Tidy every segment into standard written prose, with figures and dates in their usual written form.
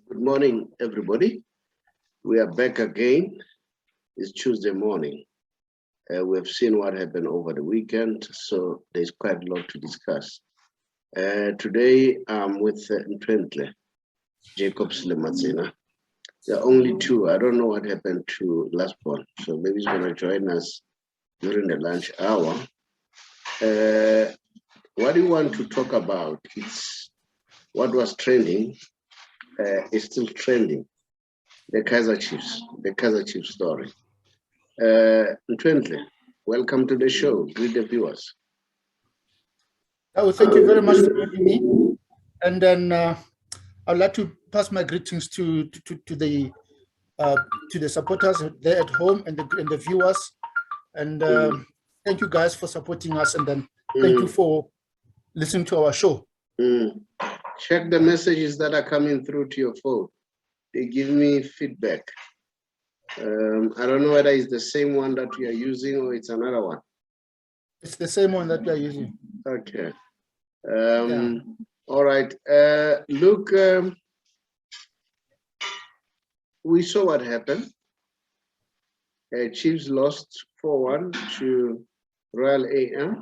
Good morning, everybody. We are back again. It's Tuesday morning. We have seen what happened over the weekend, so there's quite a lot to discuss. Today, I'm with Ntwentle, Jacob Slematsina. There are only two. I don't know what happened to last one, so maybe he's going to join us during the lunch hour. What do you want to talk about? It's what was trending is still trending. The Kaizer Chiefs story. Ntwentle, welcome to the show. Greet the viewers. Oh, thank you very much for having me. And then I'd like to pass my greetings to the supporters there at home and the viewers. And thank you guys for supporting us. And then thank you for listening to our show. Check the messages that are coming through to your phone. They give me feedback. I don't know whether it's the same one that we are using or it's another one. It's the same one that we are using. Okay. All right. Look, we saw what happened. Chiefs lost 4-1 to Royal AM.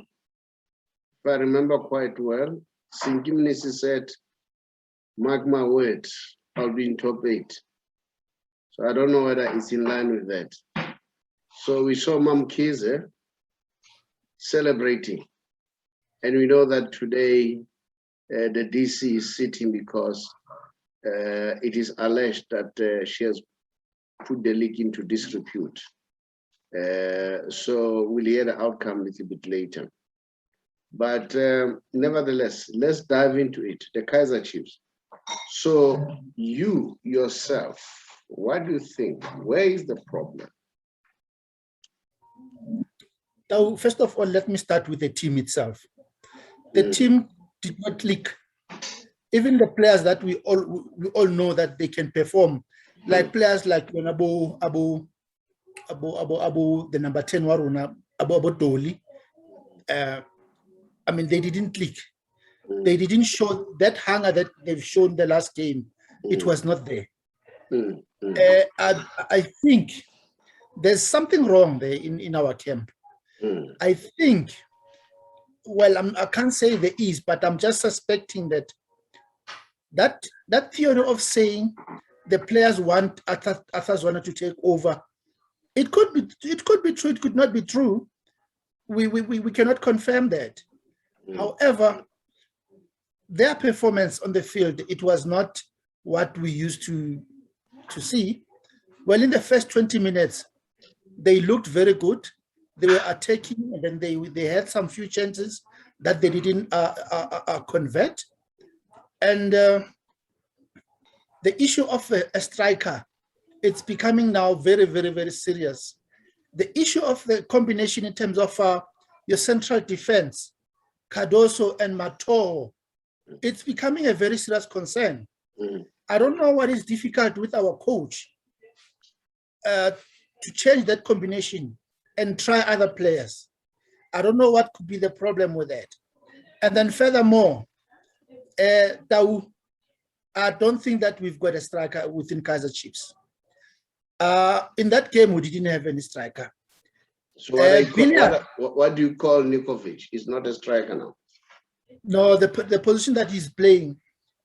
If I remember quite well, Sinkimnisi said, mark my words, I'll be in top 8. So I don't know whether it's in line with that. So we saw Mam Kaizer celebrating. And we know that today the DC is sitting because it is alleged that she has put the league into disrepute. So we'll hear the outcome a little bit later. But nevertheless, let's dive into it. The Kaizer Chiefs. So you yourself, what do you think? Where is the problem? Now, first of all, let me start with the team itself. The team did not leak. Even the players that we all know that they can perform, like players like Abu, the number 10 Waruna, Abu Doli. I mean, they didn't leak. They didn't show that hunger that they've shown the last game. It was not there. I think there's something wrong there in our camp. I think, well, I can't say there is, but I'm just suspecting that theory of saying the players want others wanted to take over. It could be true. It could not be true. We cannot confirm that. However, their performance on the field, it was not what we used to see. Well, in the first 20 minutes, they looked very good. They were attacking, and then they had some few chances that they didn't convert. And the issue of a striker, it's becoming now very, very, very serious. The issue of the combination in terms of your central defense, Cardoso and Matoro, it's becoming a very serious concern. I don't know what is difficult with our coach to change that combination and try other players. I don't know what could be the problem with that. And then furthermore, Tau, I don't think that we've got a striker within Kaizer Chiefs. In that game, we didn't have any striker. So what do you call Nikovic? He's not a striker now. No, the position that he's playing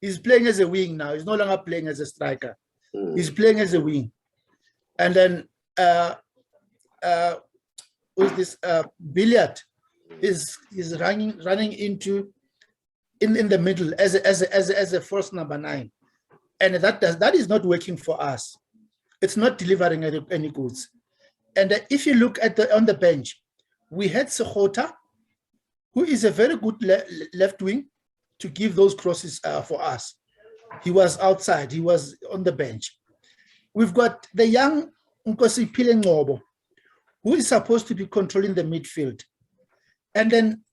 as a wing now. He's no longer playing as a striker. He's playing as a wing. And then with this Billiard is running into in the middle as a first number 9, and that is not working for us. It's not delivering any goods. And if you look at on the bench, we had Sekota, who is a very good left wing to give those crosses for us. He was outside. He was on the bench. We've got the young Nkosi Pilengobo, who is supposed to be controlling the midfield. And then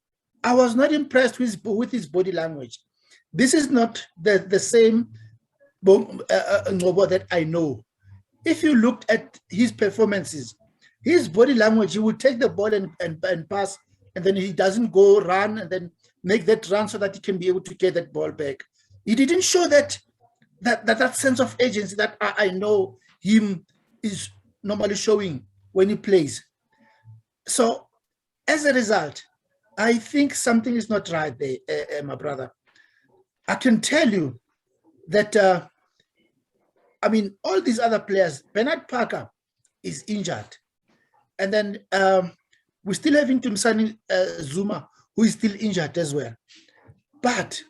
I was not impressed with his body language. This is not the same Ngobo that I know. If you looked at his performances, his body language, he would take the ball and pass, and then he doesn't go run and then make that run so that he can be able to get that ball back. He didn't show that sense of agency that I know him is normally showing when he plays. So as a result, I think something is not right there, my brother. I can tell you that, I mean, all these other players, Bernard Parker is injured. And then we're still having Tumsani Zuma, who is still injured as well. But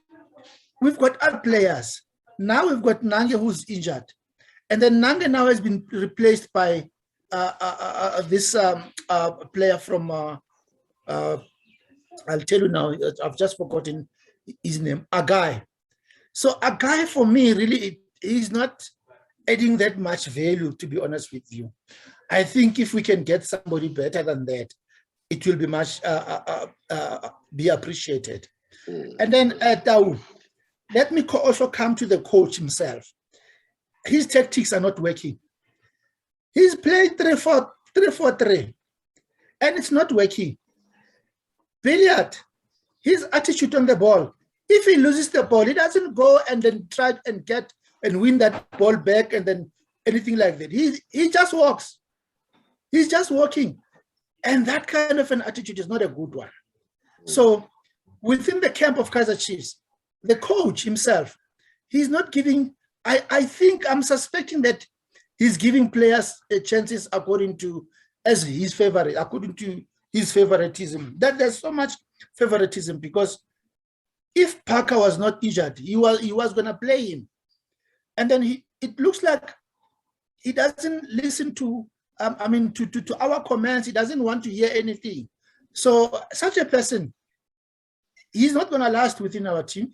we've got other players. Now we've got Nange, who's injured. And then Nange now has been replaced by this player from, I'll tell you now, I've just forgotten his name, Agai. So Agai, for me, really, he's not adding that much value, to be honest with you. I think if we can get somebody better than that, it will be much be appreciated. And then Tau, let me also come to the coach himself. His tactics are not working. He's playing 3-4-3, and it's not working. Billiard, his attitude on the ball. If he loses the ball, he doesn't go and then try and get and win that ball back and then anything like that. He just walks. He's just walking. And that kind of an attitude is not a good one. So within the camp of Kaizer Chiefs, the coach himself, he's not giving, I think I'm suspecting that he's giving players chances according to his favoritism. That there's so much favoritism, because if Parker was not injured, he was going to play him. And then it looks like he doesn't listen to our commands. He doesn't want to hear anything. So such a person, he's not going to last within our team.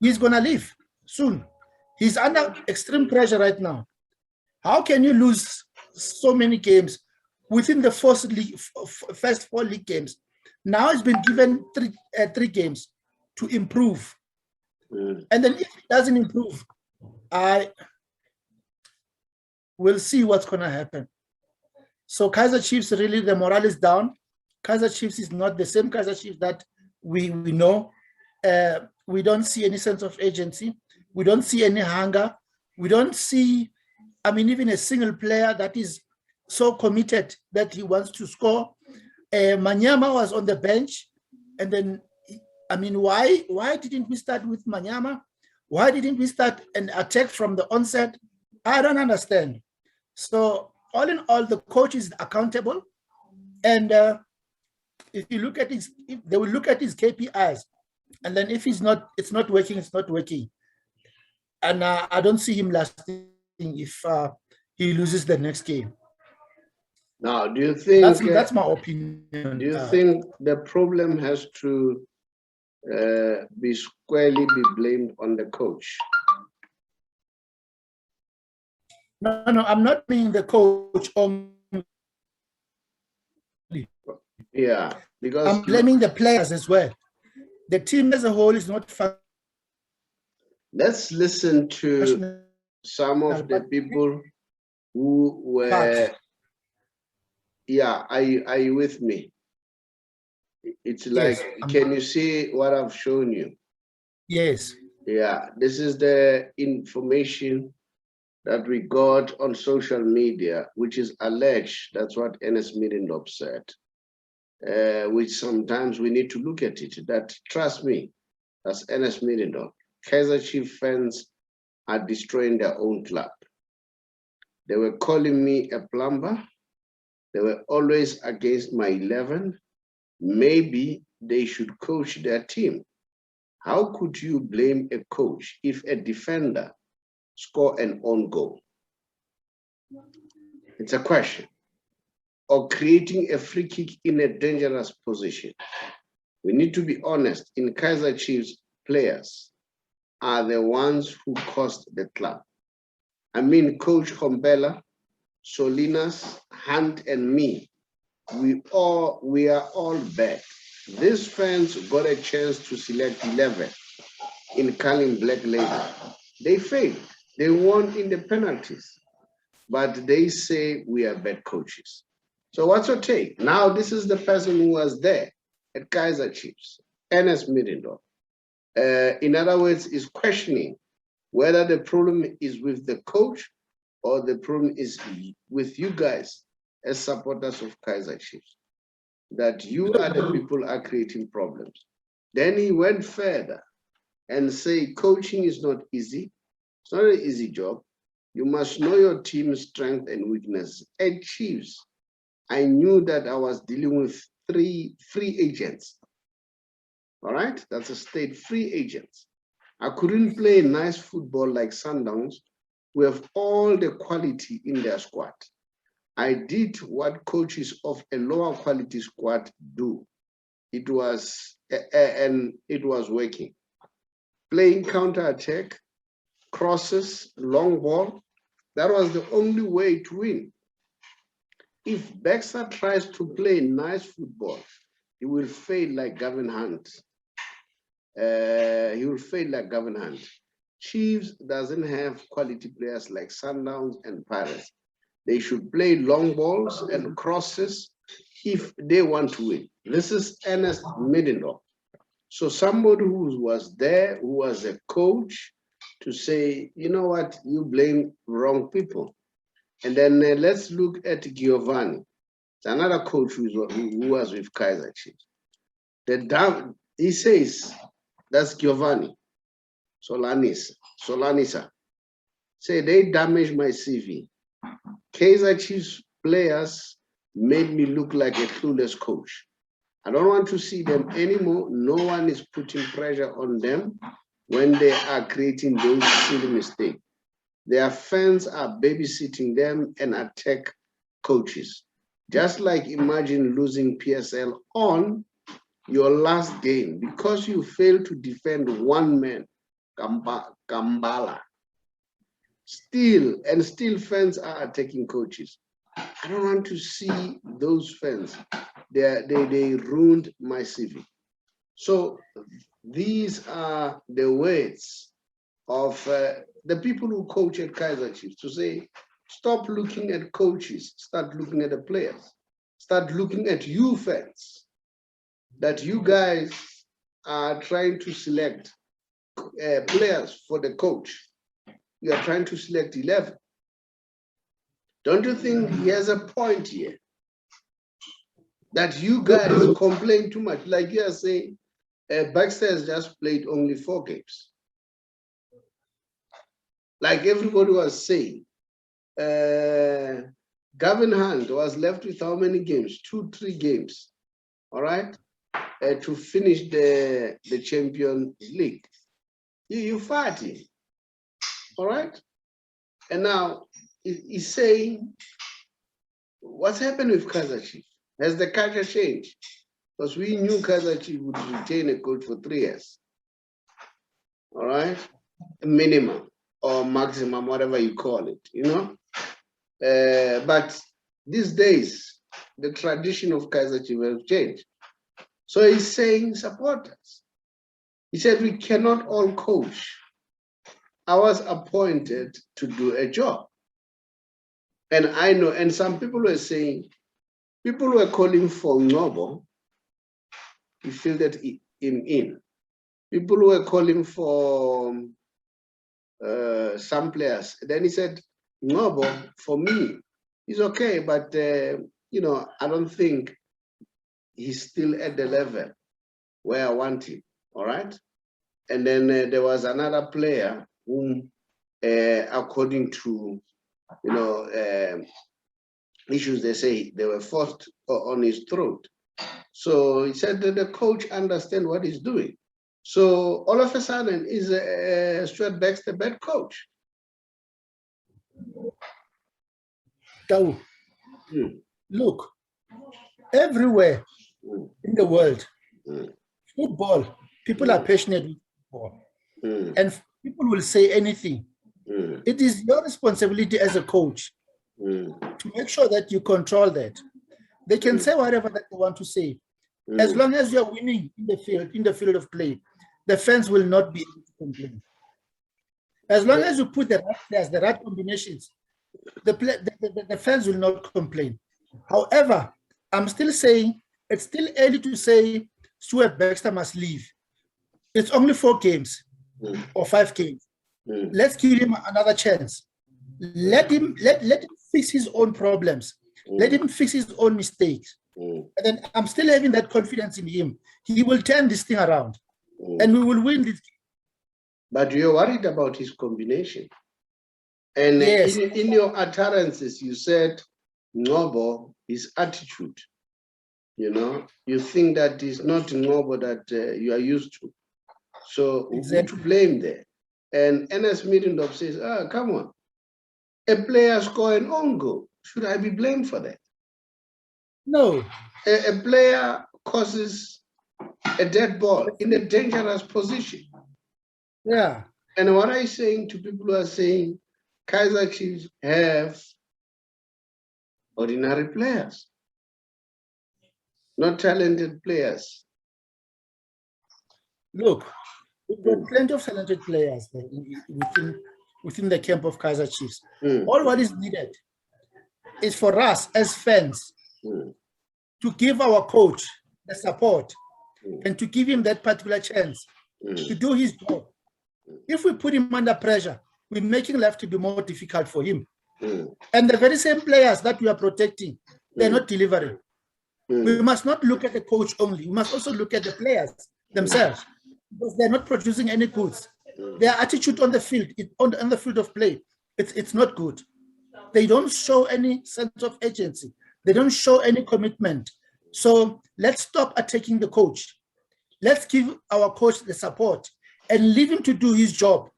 He's going to leave soon. He's under extreme pressure right now. How can you lose so many games within the first 4 league games? Now he's been given three games to improve. And then if it doesn't improve, I will see what's going to happen. So Kaizer Chiefs, really, the morale is down. Kaizer Chiefs is not the same Kaizer Chiefs that we know. We don't see any sense of agency. We don't see any hunger. We don't see, even a single player that is so committed that he wants to score. Manyama was on the bench. And then, why didn't we start with Manyama? Why didn't we start an attack from the onset? I don't understand. So all in all, the coach is accountable. And if you look at if they will look at his KPIs, and then if it's not working, it's not working. And I don't see him lasting if he loses the next game. Now, do you think that's my opinion? Do you think the problem has to be squarely blamed on the coach? No, I'm not blaming the coach only. Yeah, because I'm blaming the players as well. The team as a whole is not fun. Let's listen to some of the people who were. Yeah, are you with me? It's like, yes, can you see what I've shown you? Yes. Yeah, this is the information that we got on social media, which is alleged. That's what Ernest Middendorp said, which sometimes we need to look at it. That, trust me, that's Ernest Middendorp. Kaizer Chiefs fans are destroying their own club. They were calling me a plumber. They were always against my 11. Maybe they should coach their team. How could you blame a coach if a defender score an own goal? It's a question. Or creating a free kick in a dangerous position. We need to be honest. In Kaizer Chiefs, players are the ones who cost the club. Coach Hombela, Solinas, Hunt, and me, we are all bad. These fans got a chance to select 11 in calling Black Label. They failed. They won in the penalties. But they say we are bad coaches. So what's your take? Now, this is the person who was there at Kaizer Chiefs, Ernest Middendorp. In other words, is questioning whether the problem is with the coach or the problem is with you guys as supporters of Kaizer Chiefs, that you are the people are creating problems. Then he went further and say coaching is not easy. It's not an easy job. You must know your team's strength and weakness. At Chiefs, I knew that I was dealing with 3 free agents. All right, that's a state free agents. I couldn't play nice football like Sundowns, who have all the quality in their squad. I did what coaches of a lower quality squad do. It was working. Playing counter-attack, crosses, long ball, that was the only way to win. If Baxter tries to play nice football, he will fail like Gavin Hunt. He will fail like Gavin Hunt. Chiefs doesn't have quality players like Sundowns and Pirates. They should play long balls and crosses if they want to win. This is Ernest Middendorf. So somebody who was there, who was a coach, to say, you know what, you blame wrong people. And then let's look at Giovanni. It's another coach who was with Kaizer Chiefs. He says, that's Giovanni Solanisa. Say, they damaged my CV. Kaizer Chiefs players made me look like a clueless coach. I don't want to see them anymore. No one is putting pressure on them when they are creating those silly mistakes. Their fans are babysitting them and attack coaches. Just like imagine losing PSL on your last game because you failed to defend one man, Kambala. Still fans are attacking coaches. I don't want to see those fans. They ruined my CV. So these are the words of the people who coach at Kaizer Chiefs to say, stop looking at coaches, start looking at the players, start looking at you fans, that you guys are trying to select players for the coach. You are trying to select 11. Don't you think he has a point here? That you guys complain too much. Like you are saying, Baxter has just played only 4 games. Like everybody was saying, Gavin Hunt was left with how many games? 2-3 games, all right, to finish the Champions League. You fight him, all right? And now he's saying, what's happened with Kaizer Chiefs? Has the culture changed? Because we knew Kaizer Chiefs would retain a coach for 3 years, all right? Minimum or maximum, whatever you call it, you know? But these days, the tradition of Kaizer Chiefs has changed. So he's saying, support us. He said, we cannot all coach. I was appointed to do a job. And I know, and some people were saying, people were calling for Ngobo. He fielded him in. People were calling for some players. Then he said, Ngobo, for me, he's okay, but you know, I don't think he's still at the level where I want him, all right? And then there was another player whom, according to, you know, issues, they say they were forced on his throat. So he said that the coach understands what he's doing. So all of a sudden, is Stuart Baxter the bad coach? Tau, look, everywhere in the world, football, people are passionate with football. And people will say anything. It is your responsibility as a coach to make sure that you control that. They can say whatever that they want to say. As long as you're winning in the field of play, the fans will not be able to complain. As long as you put the right players, the right combinations, the fans will not complain. However, I'm still saying it's still early to say Stuart Baxter must leave. It's only 4 games or 5 games. Let's give him another chance. Let him fix his own problems. Let him fix his own mistakes. And then I'm still having that confidence in him. He will turn this thing around, and we will win this. But you're worried about his combination. And yes, in your utterances, you said, Ngobo, his attitude. You know, you think that it's not Ngobo that you are used to. So exactly. who to blame there? And NS Middendorf says, come on. A player score an own goal. Should I be blamed for that? No. A player causes a dead ball in a dangerous position. Yeah. And what I'm saying to people who are saying Kaizer Chiefs have ordinary players, not talented players. Look, we've got plenty of talented players within the camp of Kaizer Chiefs. All what is needed is for us as fans to give our coach the support and to give him that particular chance to do his job. If we put him under pressure, we're making life to be more difficult for him. And the very same players that we are protecting, they're not delivering. We must not look at the coach only. We must also look at the players themselves, because they're not producing any goods. Their attitude on the field, on the field of play, it's not good. They don't show any sense of agency. They don't show any commitment. So let's stop attacking the coach. Let's give our coach the support and leave him to do his job.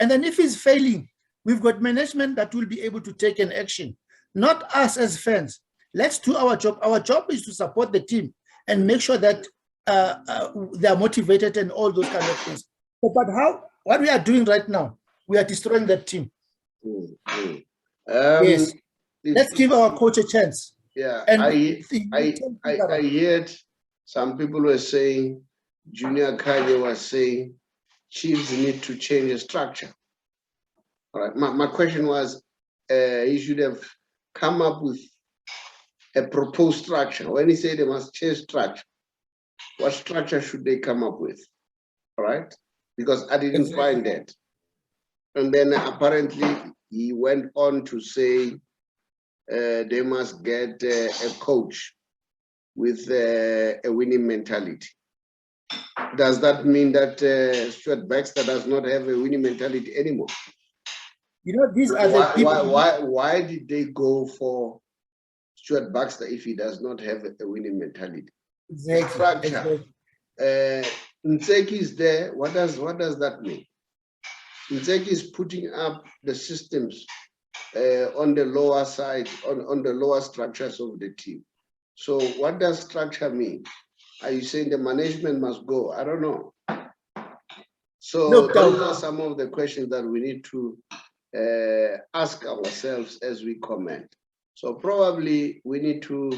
And then if he's failing, we've got management that will be able to take an action, not us as fans. Let's do our job. Our job is to support the team and make sure that they're motivated and all those kind of things. But what we are doing right now, we are destroying that team. Yes. Let's give our coach a chance. Yeah, and I heard some people were saying, Junior Kanye was saying, Chiefs need to change the structure. All right. My question was, he should have come up with a proposed structure. When he said they must change structure, what structure should they come up with? All right, because I didn't find that. And then apparently he went on to say they must get a coach with a winning mentality. Does that mean that Stuart Baxter does not have a winning mentality anymore? You know, these are the people. Why did they go for Stuart Baxter if he does not have a winning mentality? Structure. Ntseki is there. What does that mean? Ntseki is putting up the systems on the lower side, on the lower structures of the team. So what does structure mean? Are you saying the management must go? I don't know. So those are some of the questions that we need to ask ourselves as we comment. So probably we need to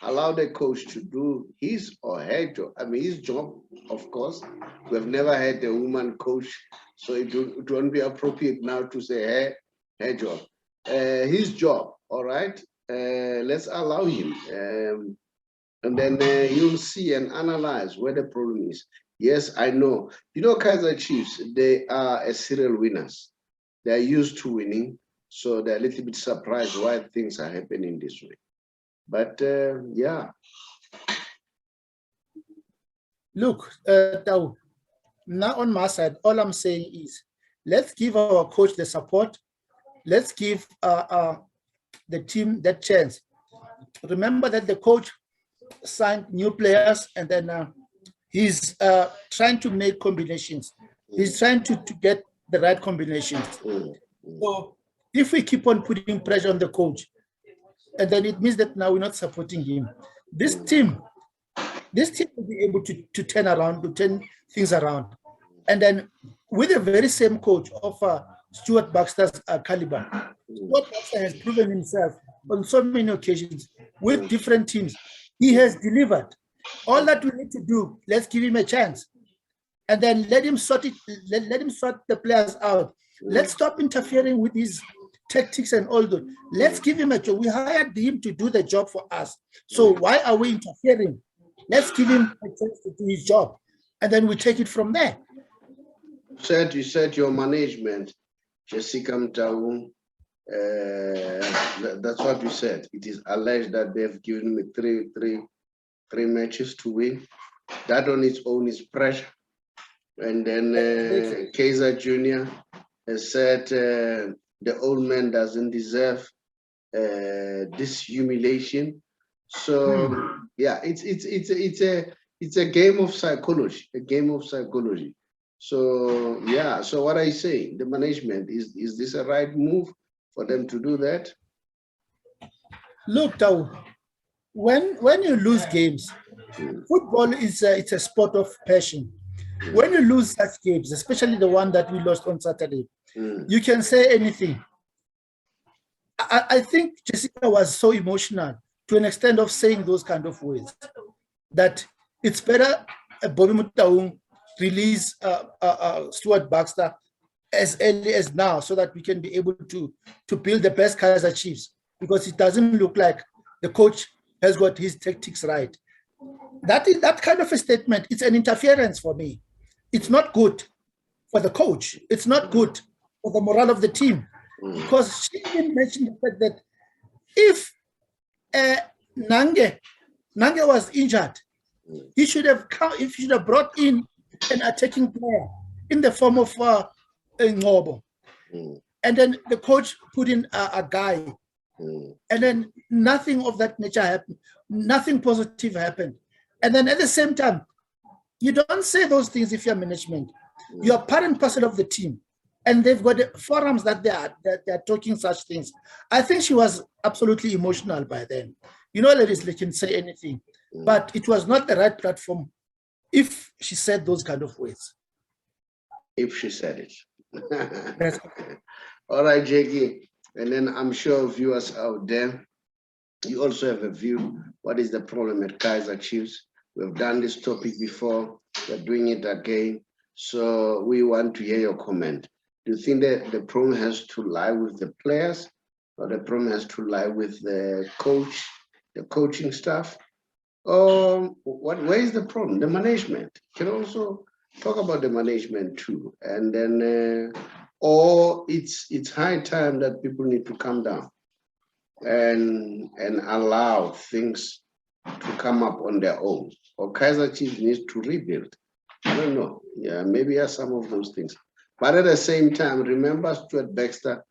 allow the coach to do his or her job. I mean, his job, of course. We've never had a woman coach, so it won't be appropriate now to say her job. His job, all right? Let's allow him. And then you'll see and analyze where the problem is. Yes, I know. You know, Kaizer Chiefs, they are serial winners. They're used to winning, so they're a little bit surprised why things are happening this way. But yeah. Look, now on my side, all I'm saying is, let's give our coach the support. Let's give the team that chance. Remember that the coach signed new players, and then he's trying to make combinations. He's trying to get the right combinations. So if we keep on putting pressure on the coach, and then it means that now we're not supporting him. This team will be able to turn around, to turn things around. And then with the very same coach of Stuart Baxter's caliber, Stuart Baxter has proven himself on so many occasions with different teams. He has delivered. All that we need to do, let's give him a chance. And then let him sort it, let him sort the players out. Let's stop interfering with his tactics and all that. Let's give him a job. We hired him to do the job for us. So why are we interfering? Let's give him a chance to do his job. and then we take it from there. You said your management, Jessica Mtau, that's what you said. It is alleged that they've given me three matches to win. That on its own is pressure. And then Kaizer Jr. has said the old man doesn't deserve this humiliation. So yeah, it's a game of psychology, So yeah, so what I say, the management, is this a right move for them to do that? Look, Tau, when you lose games, football is it's a sport of passion. When you lose such games, especially the one that we lost on Saturday, you can say anything. I think Jessica was so emotional to an extent of saying those kind of words, that it's better Bobby Mutaung release Stuart Baxter as early as now, so that we can be able to build the best Kaizer Chiefs, because it doesn't look like the coach has got his tactics right. That kind of a statement, it's an interference for me. It's not good for the coach. It's not good for the morale of the team, because she didn't mention the fact that if Nange was injured, he should have brought in an attacking player in the form of Ngobo. And then the coach put in a guy, and then nothing of that nature happened. Nothing positive happened. And then at the same time, you don't say those things if you're management. You're part and parcel of the team, and they've got forums that they are talking such things. I think she was absolutely emotional by then. You know, ladies, they can say anything, but it was not the right platform if she said those kind of words. If she said it. All right, Jackie. And then I'm sure viewers out there, you also have a view. What is the problem at Kaizer Chiefs? We've done this topic before. We're doing it again. So we want to hear your comment. Do you think that the problem has to lie with the players, or the problem has to lie with the coach, the coaching staff? Where is the problem? The management. You can also talk about the management too. And then, or it's high time that people need to calm down and allow things to come up on their own. Or Kaizer Chiefs needs to rebuild. I don't know. Yeah, maybe some of those things. But at the same time, remember Stuart Baxter,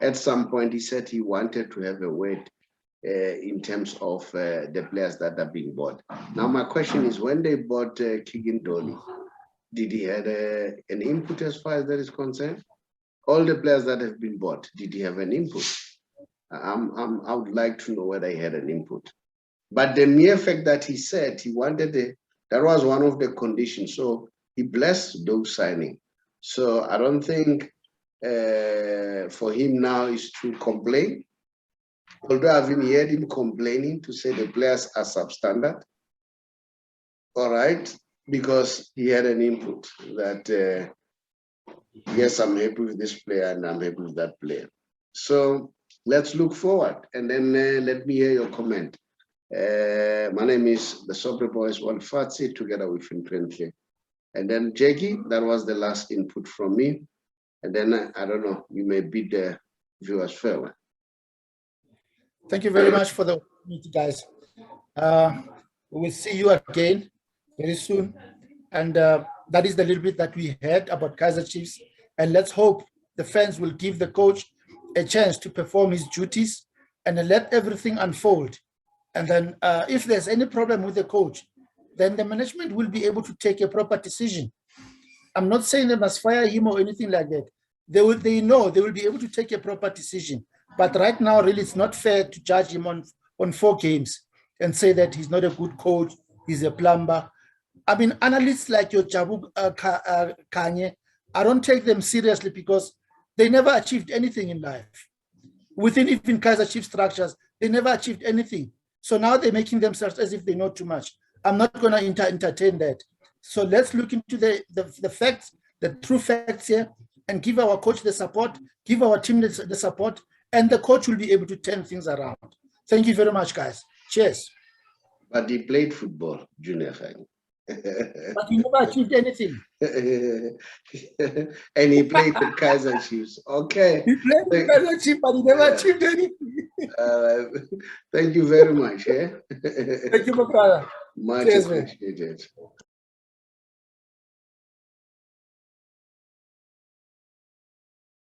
at some point he said he wanted to have a word in terms of the players that are being bought. Now my question is, when they bought Keegan Dolly, did he have an input as far as that is concerned? All the players that have been bought, did he have an input? I would like to know whether he had an input. But the mere fact that he said he wanted that was one of the conditions. So he blessed those signing. So I don't think for him now is to complain. Although I've even heard him complaining to say the players are substandard. All right, because he had an input that yes, I'm happy with this player and I'm happy with that player. So let's look forward, and then let me hear your comment. My name is the Sobre Boys Walfatsi, together with Finprenke. And then Jackie, that was the last input from me. And then I don't know, you may bid the viewers farewell. Thank you very much for the opportunity, guys. We will see you again very soon. And that is the little bit that we heard about Kaizer Chiefs. And let's hope the fans will give the coach a chance to perform his duties and let everything unfold. And then if there's any problem with the coach, then the management will be able to take a proper decision. I'm not saying they must fire him or anything like that. They will be able to take a proper decision. But right now, really, it's not fair to judge him on 4 games and say that he's not a good coach, he's a plumber. I mean, analysts like your Jabu Kanye, I don't take them seriously because they never achieved anything in life. Within even Kaizer Chiefs structures, they never achieved anything. So now they're making themselves as if they know too much. I'm not going to entertain that. So let's look into the facts, the true facts here, and give our coach the support, give our team the support, and the coach will be able to turn things around. Thank you very much, guys. Cheers. But he played football, Junior Fang. But he never achieved anything. And he played the Kaizer Chiefs. Okay. He played the Kaizer Chiefs, but he never achieved anything. Thank you very much. Thank you, my brother. Much Cheers, man. appreciated.